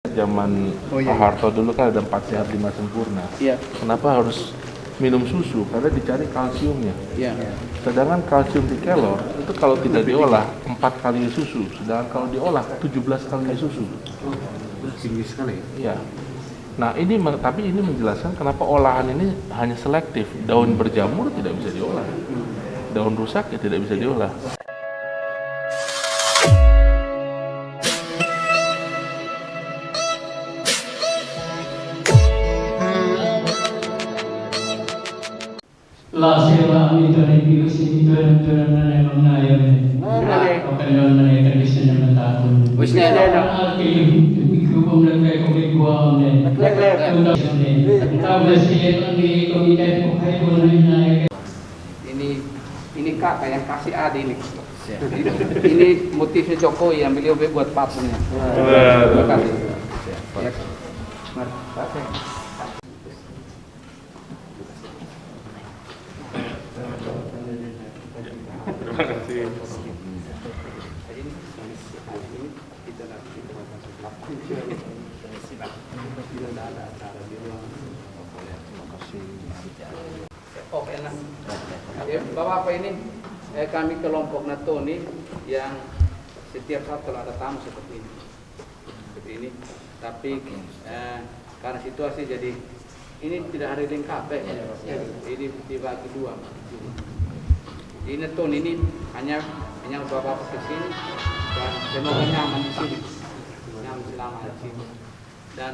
Zaman Pak Harto dulu kan ada 4 sehat 5 sempurna. Iya. Kenapa harus minum susu? Karena dicari kalsiumnya. Iya. Sedangkan kalsium di kelor itu kalau tidak diolah 4 kali susu, sedangkan kalau diolah 17 kali susu. Tinggi sekali. Iya. Nah ini tapi ini menjelaskan kenapa olahan ini hanya selektif. Daun berjamur tidak bisa diolah, daun rusak ya tidak bisa diolah. La sela itu dari virus itu dan turun mengayomi. Kalau mereka bisa mentakut. Wishnya ada. Alkirim hukum dan kehidupan ini. Tahu sih di komite kehidupan ini. Ini kak yang kasih adi ini. Ini motifnya Jokowi yang beliau buat patungnya. Terima kasih. Ya. Mari. Terima kasih. Oh enak. Ya, Bapak ini kami kelompok Natoni yang setiap saat kalau ada tamu seperti ini. Tapi karena situasi jadi ini tidak hari lengkap ini dibagi dua. Ini Natoni ini hanya Bapak ke sini dan semoga nyaman di sini, nyaman selama di sini. Dan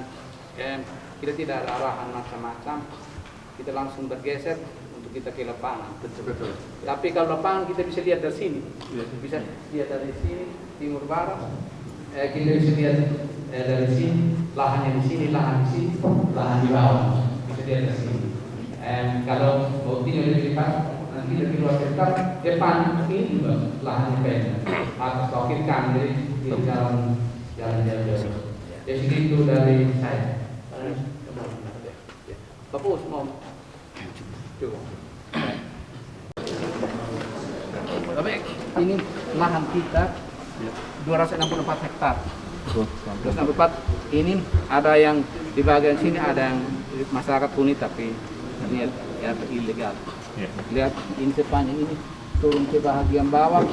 kita tidak ada arahan macam-macam, kita langsung bergeser untuk kita ke lapangan. Betul. Tapi kalau lapangan kita bisa lihat dari sini, bisa lihat dari sini timur barat, kita bisa lihat dari sini lahannya di sini, lahan di sini, lahan di bawah, bisa lihat dari sini. Kalau buktinya lebih cepat, nanti lebih luas dekat depan ini juga lahannya pendek, atas kiri kanan jadi di jalan jauh. Jadi itu dari saya. Bapak Us mau coba. Tapi ini lahan kita 264 hektar. 264 ini ada yang di bagian sini ada yang masyarakat huni tapi ini ya ilegal. Lihat ini sepanjang ini turun ke bagian bawah.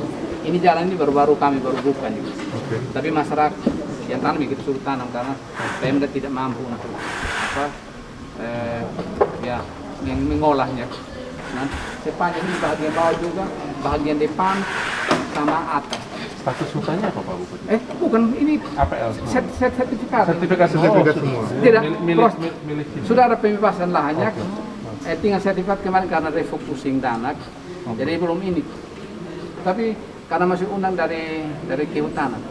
Ini jalan ini baru kami buka nih. Tapi masyarakat yang tanam kita suruh tanam karena Pemda tidak mampu untuk yang mengolahnya. Nah, sepanjang ini bagian bawah juga, bagian depan sama atas. Status hutannya apa Pak Bupati? Bukan ini APL. sertifikat. Sertifikat semua. Tidak, milik sudah ada pembebasan lahannya. Tinggal sertifikat kemarin karena refocusing dana. Jadi belum ini. Tapi karena masih undang dari kehutanan.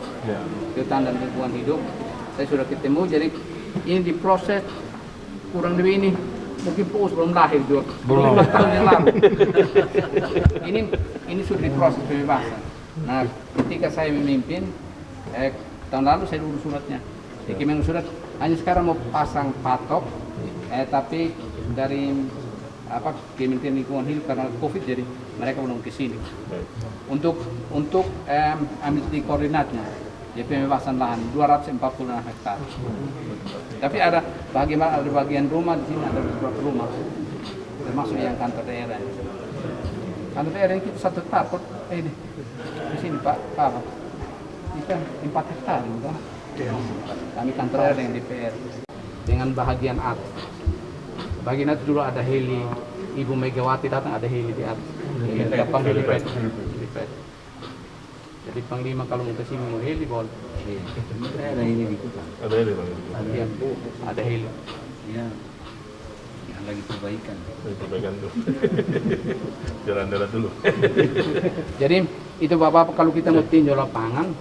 Kehutanan dan lingkungan hidup, saya sudah ketemu. Jadi ini diproses kurang lebih ini. Mungkin Puus belum lahir juga, belum 15 tahun yang lalu. ini sudah diproses pembebasan. Nah, ketika saya memimpin, tahun lalu saya urus suratnya. Kirim surat, hanya sekarang mau pasang patok, tapi dari Kementerian Lingkungan Hidup karena COVID jadi mereka belum ke sini. Untuk ambil di koordinatnya, jadi pembebasan lahan 246 hektar. Tapi ada bagian rumah di sini, ada beberapa rumah, termasuk yang kantor daerah. Kantor daerah ini kita 1 hektar, ini di sini Pak, ini kan 4 hektar, bukan? Kami kantor daerah yang DPR dengan bahagian atas. Bagian atas dulu ada heli, Ibu Megawati datang ada heli di atas. Helipad. Jadi Panglima kalau mau ke sini mau heli boleh. Ada ini di kita. Ada heli Pak. Ada heli. Ya. Yang lagi perbaikan. Perbaikan tuh. Jalan-jalan dulu. Jadi itu Bapak kalau kita mau tinjau lapangan,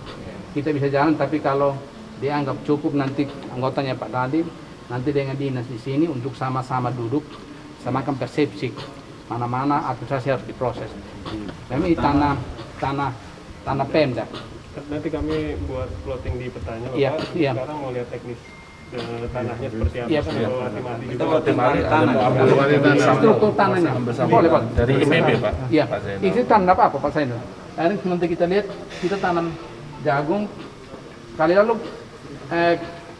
kita bisa jalan. Tapi kalau dianggap cukup nanti anggotanya Pak Dadi, nanti dengan dinas di sini untuk sama-sama duduk, samakan persepsi mana-mana administrasi harus diproses. Kami tanah Pemda. Nanti kami buat plotting di petanya, Bapak. Iya. Sekarang mau lihat teknis tanahnya seperti apa? Iya. Kita mau Struktur tanahnya. Boleh Pak. Dari IPB Pak. Iya. Itu tanam apa Pak Zainul? Nanti kita lihat kita tanam jagung. Kali lalu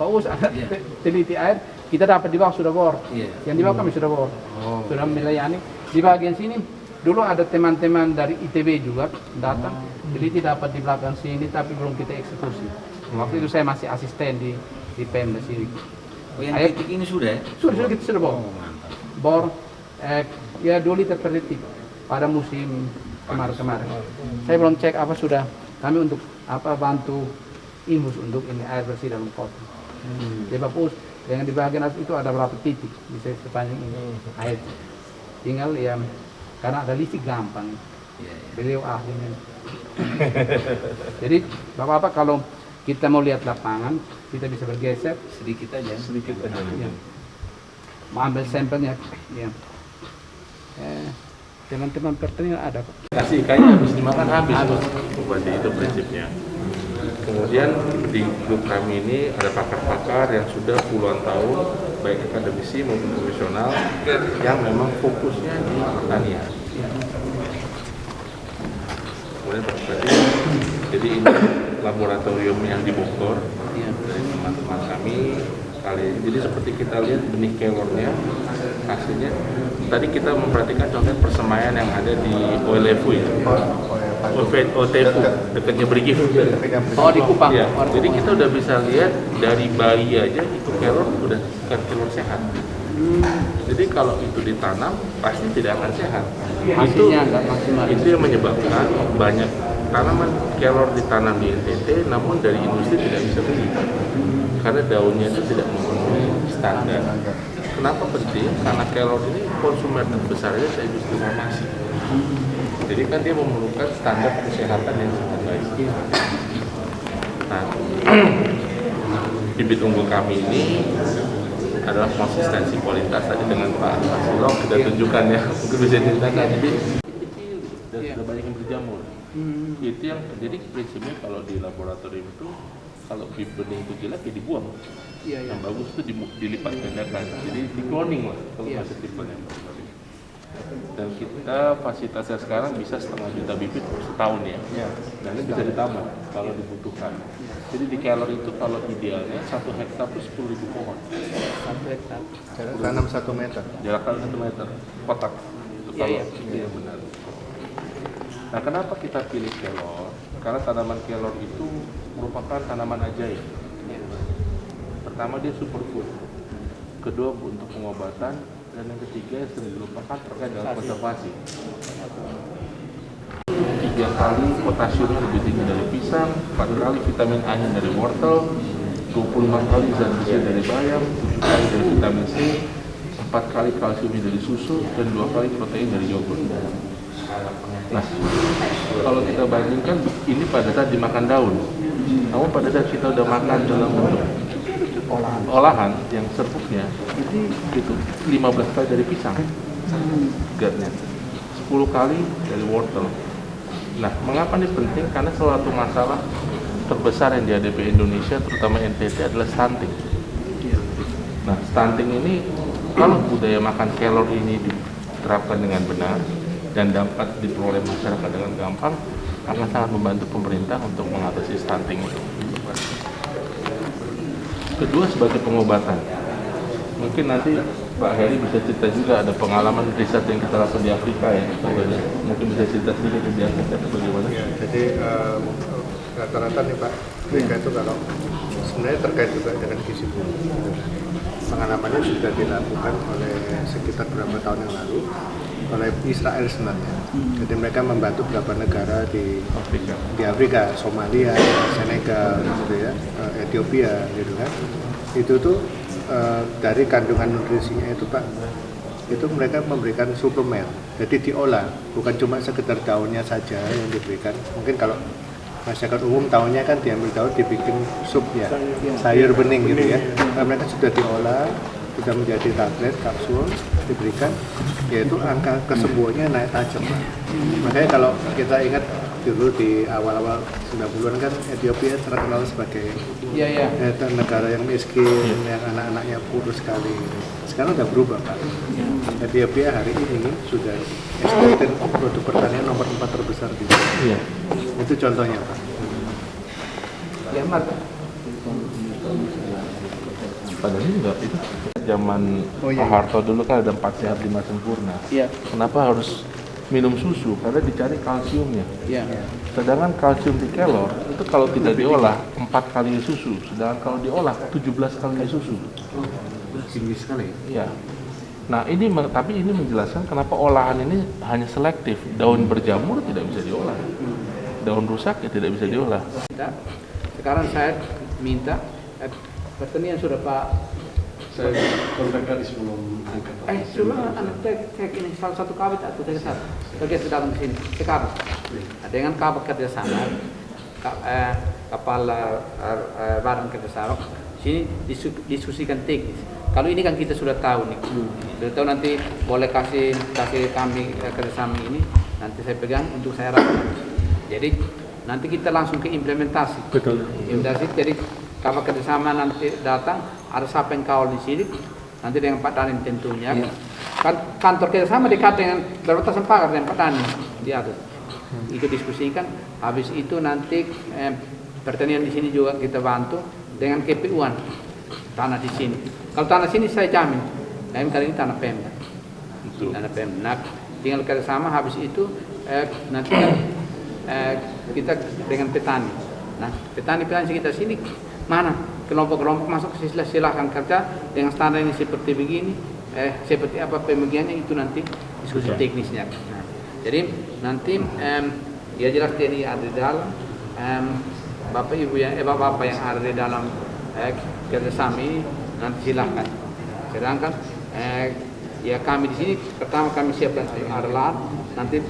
Pak Us ada Iya. teliti air, kita dapat di bawah sudah bor. Iya. Yang di bawah kami sudah bor. Sudah melayani. Di bagian sini dulu ada teman-teman dari ITB juga datang, teliti dapat di belakang sini tapi belum kita eksekusi. Waktu itu saya masih asisten di Pemda sini. Oh, yang Ayo. titik ini sudah ya? Sudah kita sudah bor. Oh, mantap. Bor ya 2 liter per detik pada musim kemarin. Saya belum cek apa sudah kami untuk apa bantu infus untuk ini air bersih dalam kota. Jadi Pak Us, yang di bagian atas itu ada berapa titik bisa sepanjang ini air. Tinggal ya karena ada listrik gampang. Iya, iya. Beliau ahlinya. Jadi Bapak-bapak kalau kita mau lihat lapangan, kita bisa bergeser, Sedikit aja. Sedikit aja. ya. Mau ambil sampelnya, ya. Teman-teman pertanian ada kok. Kasih ikannya habis dimakan habis. Berarti itu prinsipnya. Kemudian di grup kami ini ada pakar-pakar yang sudah puluhan tahun, baik akademisi maupun profesional, yang memang fokusnya di pertanian. Kemudian berarti, jadi ini laboratorium yang di Bogor dari teman-teman kami. Jadi seperti kita lihat benih kelornya, hasilnya. Tadi kita memperhatikan contoh persemaian yang ada di OLFU ya. OTFU, dekatnya Brigif. Oh di Kupang. Ya, jadi kita udah bisa lihat dari bayi aja itu kelor udah bukan kelor sehat. Jadi kalau itu ditanam pasti tidak akan sehat. Hasilnya nggak maksimal. Itu yang menyebabkan banyak tanaman kelor ditanam di NTT, namun dari industri tidak bisa beli karena daunnya itu tidak memenuhi standar. Kenapa penting? Karena kelor ini konsumen terbesarnya dari industri farmasi. Jadi kan dia memerlukan standar kesehatan yang sangat baik. Nah, bibit unggul kami ini adalah konsistensi kualitas tadi dengan Pak Silong kita tunjukkan ya, mungkin bisa ceritakan. Jadi kecil dan sudah banyak yang berjamur. Itu yang jadi prinsipnya kalau di laboratorium itu kalau benih itu jelek ya dibuang. Yang bagus itu dilipat gandakan. Jadi di cloning lah kalau bahasa tipenya. Dan kita fasilitasnya sekarang bisa 1,5 juta bibit setahun ya. Dan ini bisa ditambah kalau dibutuhkan. Jadi di kelor itu kalau idealnya 1 hektar itu 10.000 pohon. 1 hektar. Jarak tanam 1 meter. Jarak tanam 1 meter, kotak. Itu kalau iya benar. Nah kenapa kita pilih kelor? Karena tanaman kelor itu merupakan tanaman ajaib. Pertama dia superfood. Kedua untuk pengobatan. Dan yang ketiga yang sering dilupakan terkait dengan konservasi. 3 kali potasiumnya lebih tinggi dari pisang, 4 kali vitamin A nya dari wortel, 25 kali zat besi dari bayam, 7 kali dari vitamin C, 4 kali kalsiumnya dari susu, dan 2 kali protein dari yogurt. Nah, kalau kita bandingkan ini pada saat dimakan daun, namun pada saat kita udah makan dalam bentuk olahan yang serbuknya itu 15 kali dari pisang gatnya, 10 kali dari wortel. Nah, mengapa ini penting? Karena suatu masalah terbesar yang dihadapi Indonesia, terutama NTT adalah stunting. Nah, stunting ini kalau budaya makan kelor ini diterapkan dengan benar dan dapat diperoleh masyarakat dengan gampang, akan sangat membantu pemerintah untuk mengatasi stunting itu. Kedua sebagai pengobatan. Mungkin nanti Pak Heri bisa cerita juga ada pengalaman riset yang kita lakukan di Afrika ya. Mungkin bisa cerita sedikit di Afrika bagaimana? Ya, jadi rata-rata nih Pak, mereka itu kalau sebenarnya terkait juga dengan gizi buruk. Pengalamannya sudah dilakukan oleh sekitar berapa tahun yang lalu oleh Israel sebenarnya. Jadi mereka membantu beberapa negara di Afrika, Somalia, Senegal, gitu ya, Ethiopia, gitu kan. Itu tuh dari kandungan nutrisinya itu Pak, itu mereka memberikan suplemen. Jadi diolah, bukan cuma sekedar daunnya saja yang diberikan. Mungkin kalau masyarakat umum tahunya kan diambil daun dibikin sup ya, sayur bening gitu ya. Nah, mereka sudah diolah, sudah menjadi tablet, kapsul, diberikan, yaitu angka kesembuhannya naik tajam Pak. Makanya kalau kita ingat dulu di awal-awal 90-an kan Ethiopia terkenal sebagai negara yang miskin, yang anak-anaknya kurus sekali. Sekarang udah berubah Pak. Ethiopia hari ini sudah eksportir produk pertanian nomor 4 terbesar di dunia. Itu contohnya Pak. Ya, Mat. Padahal ini enggak itu zaman Pak Harto dulu kan ada 4 sehat 5 sempurna. Iya. Kenapa harus minum susu? Karena dicari kalsiumnya. Iya. Sedangkan kalsium di kelor itu kalau tidak diolah 4 kali susu, sedangkan kalau diolah 17 kali susu. Tinggi sekali. Iya. Nah ini tapi ini menjelaskan kenapa olahan ini hanya selektif. Daun berjamur tidak bisa diolah, daun rusak ya tidak bisa diolah. Sekarang saya minta pertanian sudah Pak. Saya kontak tadi sebelum angkat. Cuma anak cek ini salah satu kabit atau saya kesana. Kerja sedang di sini sekarang. Dengan kabit kerjasama, kepala badan kerjasama, sini diskusikan teknis. Kalau ini kan kita sudah tahu nih, sudah tahu nanti boleh kasih kami kerjasama ini, nanti saya pegang untuk saya rapat. Jadi nanti kita langsung ke implementasi. Betul. Implementasi. Jadi kalau kerjasama nanti datang, ada siapa yang kawal di sini, nanti dengan Pak Danin tentunya. Kan kantor kerjasama dekat dengan berbatasan pagar dengan Pak Danin di atas. Itu diskusikan. Habis itu nanti pertanian di sini juga kita bantu dengan KPU-an tanah di sini. Kalau tanah sini saya jamin, kali ini tanah Pemda. Tanah Pemda. Nah, tinggal kerjasama habis itu nanti kan kita dengan petani. Nah, petani kita sini mana kelompok-kelompok masuk silahkan kerja dengan standar ini seperti begini, seperti apa pembagiannya itu nanti diskusi teknisnya. Nah, jadi nanti ya jelas ini ada di dalam bapak ibu yang bapak yang ada di dalam kerjasama ini nanti silahkan. Sedangkan ya kami di sini pertama kami siapkan adalah nanti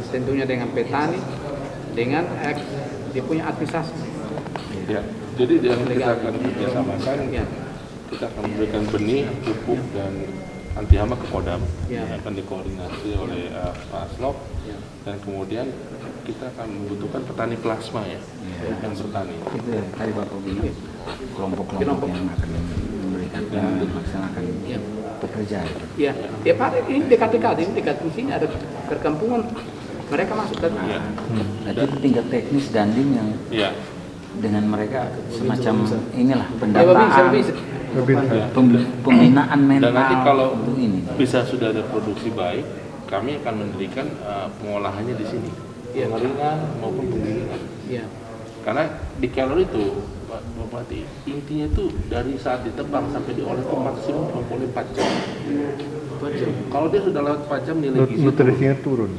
tentunya dengan petani dengan dia punya administrasi. Ya. Jadi yang kita akan kerjasamakan, kita akan memberikan benih, pupuk dan anti hama ke Kodam, yang akan dikoordinasi oleh Pak Aslok, dan kemudian kita akan membutuhkan petani plasma yang bertani. Itu ya, tadi Bapak bilang kelompok-kelompok yang akan memberikan dan melaksanakan pekerjaan. Iya, ya Pak, ini dekat-dekat, ini dekat di sini ada perkampungan, mereka masuk ke Nah, itu tingkat teknis Dandim yang dengan mereka semacam inilah pendataan, pembinaan mental. Dan nanti kalau untuk ini bisa sudah ada produksi baik, kami akan mendirikan pengolahannya di sini, pengeringan maupun penggilingan. Karena di kelor itu, Pak Bupati, intinya itu dari saat ditebang sampai diolah itu maksimum 24 jam. Kalau dia sudah lewat 4 jam nilai gizi nutrisinya turun.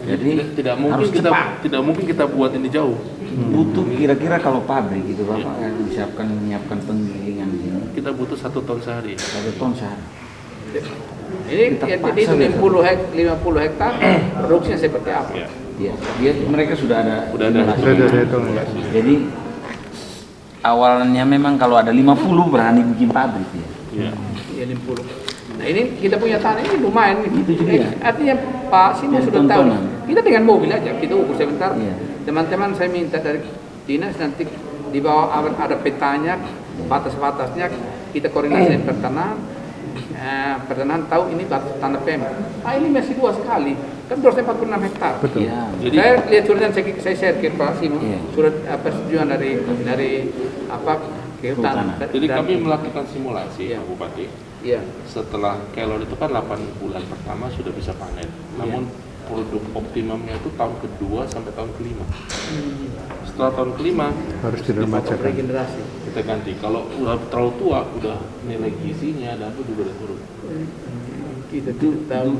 jadi tidak mungkin kita buat ini jauh. butuh kira-kira kalau pabrik gitu Bapak yang menyiapkan penggilingan ini Kita butuh 1 ton sehari. 1 ton sehari. ini jadi itu 50 hektar produksinya seperti apa? Iya, mereka sudah ada Simulasi. Jadi awalnya memang kalau ada 50 berani bikin pabrik ya. Ya 50. Nah ini kita punya tanah ini lumayan nih. Itu juga. Artinya Pak Simo Dan sudah tahu. tontonan. Kita dengan mobil aja kita ukur sebentar. Iya. Teman-teman saya minta dari dinas nanti di bawah ada petanya, batas-batasnya kita koordinasi dengan pertanahan tahu ini batas tanah Pemda. Ini masih luas sekali. Kan 246 hektar. Betul. Ya. Jadi Saya lihat surat yang saya share ke Pak Simo, Iya. surat persetujuan dari kehutanan. Jadi kami melakukan simulasi, Pak Bupati. Iya. Setelah kelor itu kan 8 bulan pertama sudah bisa panen. Namun produk optimumnya itu tahun kedua sampai tahun kelima. Setelah tahun kelima Harus diremajakan. Regenerasi. kita ganti. Kalau udah terlalu tua, udah nilai gizinya dan itu juga udah turun. Kita tuh tahu.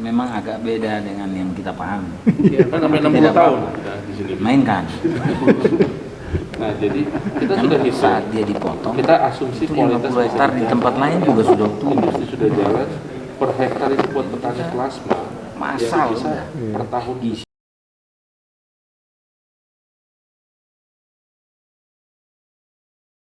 Memang agak beda dengan yang kita pahami. Kan sampai 60 Tidak tahun apa-apa. kita di sini. Mainkan. Nah, jadi kita Kan sudah bisa. saat dia dipotong, Kita asumsi itu kualitas 50 hektar di tempat lain juga sudah tumbuh. industri sudah jalan. Per hektar itu buat petani plasma. Masal. Bisa per tahun Gizi.